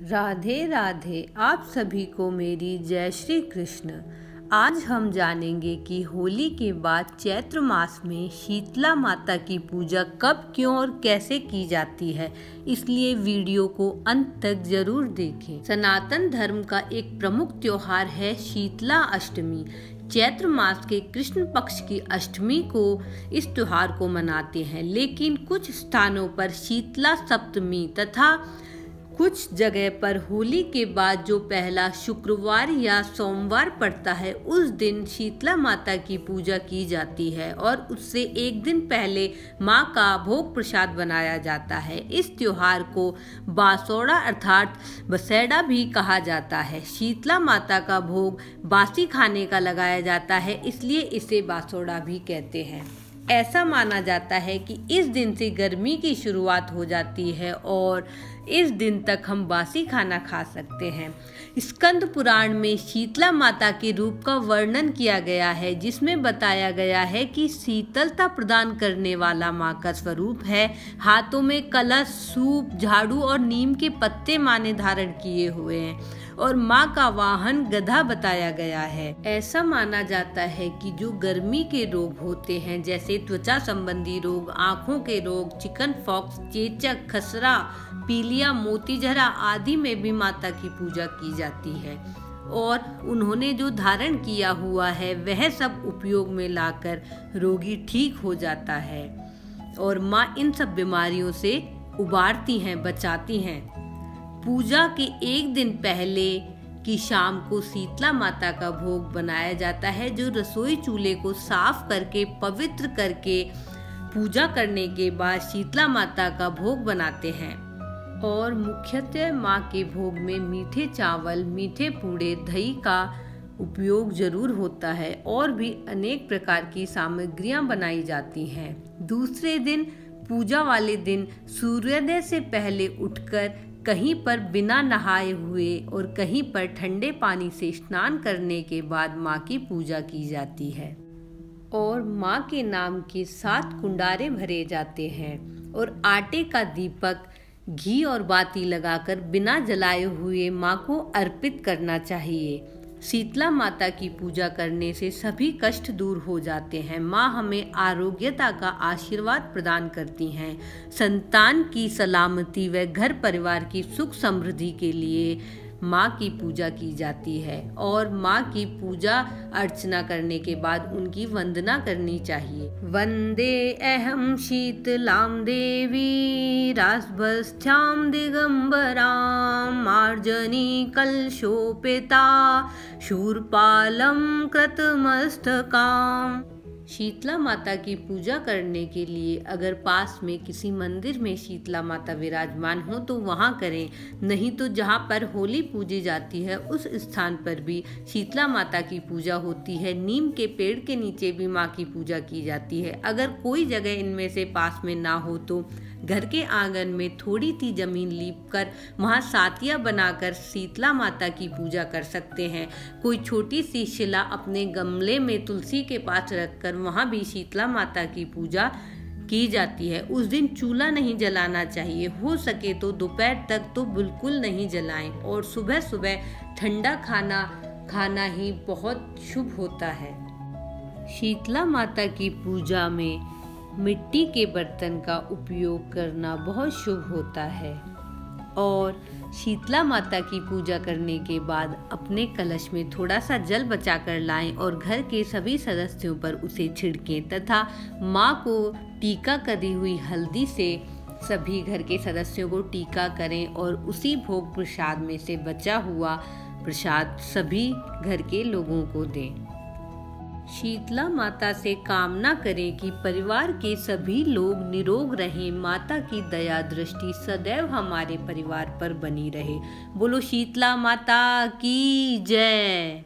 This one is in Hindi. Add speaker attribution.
Speaker 1: राधे राधे। आप सभी को मेरी जय श्री कृष्ण। आज हम जानेंगे कि होली के बाद चैत्र मास में शीतला माता की पूजा कब, क्यों और कैसे की जाती है, इसलिए वीडियो को अंत तक जरूर देखें। सनातन धर्म का एक प्रमुख त्योहार है शीतला अष्टमी। चैत्र मास के कृष्ण पक्ष की अष्टमी को इस त्योहार को मनाते हैं, लेकिन कुछ स्थानों पर शीतला सप्तमी तथा कुछ जगह पर होली के बाद जो पहला शुक्रवार या सोमवार पड़ता है उस दिन शीतला माता की पूजा की जाती है और उससे एक दिन पहले माँ का भोग प्रसाद बनाया जाता है। इस त्योहार को बासोड़ा अर्थात बसेड़ा भी कहा जाता है। शीतला माता का भोग बासी खाने का लगाया जाता है, इसलिए इसे बासोड़ा भी कहते हैं। ऐसा माना जाता है कि इस दिन से गर्मी की शुरुआत हो जाती है और इस दिन तक हम बासी खाना खा सकते हैं। स्कंद पुराण में शीतला माता के रूप का वर्णन किया गया है, जिसमें बताया गया है कि शीतलता प्रदान करने वाला माँ का स्वरूप है। हाथों में कलश, सूप, झाड़ू और नीम के पत्ते माँ ने धारण किए हुए हैं और माँ का वाहन गधा बताया गया है। ऐसा माना जाता है कि जो गर्मी के रोग होते हैं, जैसे त्वचा संबंधी रोग, आँखों के रोग, चिकन पॉक्स, चेचक, खसरा, पीलिया, मोतीझरा आदि में भी माता की पूजा की जाती है और उन्होंने जो धारण किया हुआ है वह सब उपयोग में लाकर रोगी ठीक हो जाता है और माँ इन सब बीमारियों से उबारती हैं, बचाती हैं। पूजा के एक दिन पहले की शाम को शीतला माता का भोग बनाया जाता है, जो रसोई चूल्हे को साफ करके पवित्र करके पूजा करने के बाद शीतला माता का भोग बनाते हैं। और मुख्यतः माँ के भोग में मीठे चावल, मीठे पूड़े, दही का उपयोग जरूर होता है और भी अनेक प्रकार की सामग्रियाँ बनाई जाती हैं। दूसरे दिन, पूजा वाले दिन, सूर्योदय से पहले उठकर कहीं पर बिना नहाए हुए और कहीं पर ठंडे पानी से स्नान करने के बाद माँ की पूजा की जाती है और माँ के नाम के 7 कुंडारे भरे जाते हैं और आटे का दीपक घी और बाती लगाकर बिना जलाए हुए माँ को अर्पित करना चाहिए। शीतला माता की पूजा करने से सभी कष्ट दूर हो जाते हैं। माँ हमें आरोग्यता का आशीर्वाद प्रदान करती हैं। संतान की सलामती व घर परिवार की सुख समृद्धि के लिए माँ की पूजा की जाती है और माँ की पूजा अर्चना करने के बाद उनकी वंदना करनी चाहिए। वंदे अहम शीतलाम देवी रासभस्थ्याम दिगंबराम मार्जनी कलशोपेता शूरपालम कृतमस्तकाम। शीतला माता की पूजा करने के लिए अगर पास में किसी मंदिर में शीतला माता विराजमान हो तो वहाँ करें, नहीं तो जहाँ पर होली पूजी जाती है उस स्थान पर भी शीतला माता की पूजा होती है। नीम के पेड़ के नीचे भी माँ की पूजा की जाती है। अगर कोई जगह इनमें से पास में ना हो तो घर के आंगन में थोड़ी सी जमीन लीपकर वहाँ सातिया बनाकर शीतला माता की पूजा कर सकते हैं। कोई छोटी सी शिला अपने गमले में तुलसी के पास रखकर वहाँ भी शीतला माता की पूजा की जाती है। उस दिन चूल्हा नहीं जलाना चाहिए, हो सके तो दोपहर तक तो बिल्कुल नहीं जलाएं और सुबह सुबह ठंडा खाना खाना ही बहुत शुभ होता है। शीतला माता की पूजा में मिट्टी के बर्तन का उपयोग करना बहुत शुभ होता है और शीतला माता की पूजा करने के बाद अपने कलश में थोड़ा सा जल बचा कर लाएं और घर के सभी सदस्यों पर उसे छिड़कें तथा माँ को टीका करी हुई हल्दी से सभी घर के सदस्यों को टीका करें और उसी भोग प्रसाद में से बचा हुआ प्रसाद सभी घर के लोगों को दें। शीतला माता से कामना करें कि परिवार के सभी लोग निरोग रहें, माता की दया दृष्टि सदैव हमारे परिवार पर बनी रहे। बोलो शीतला माता की जय।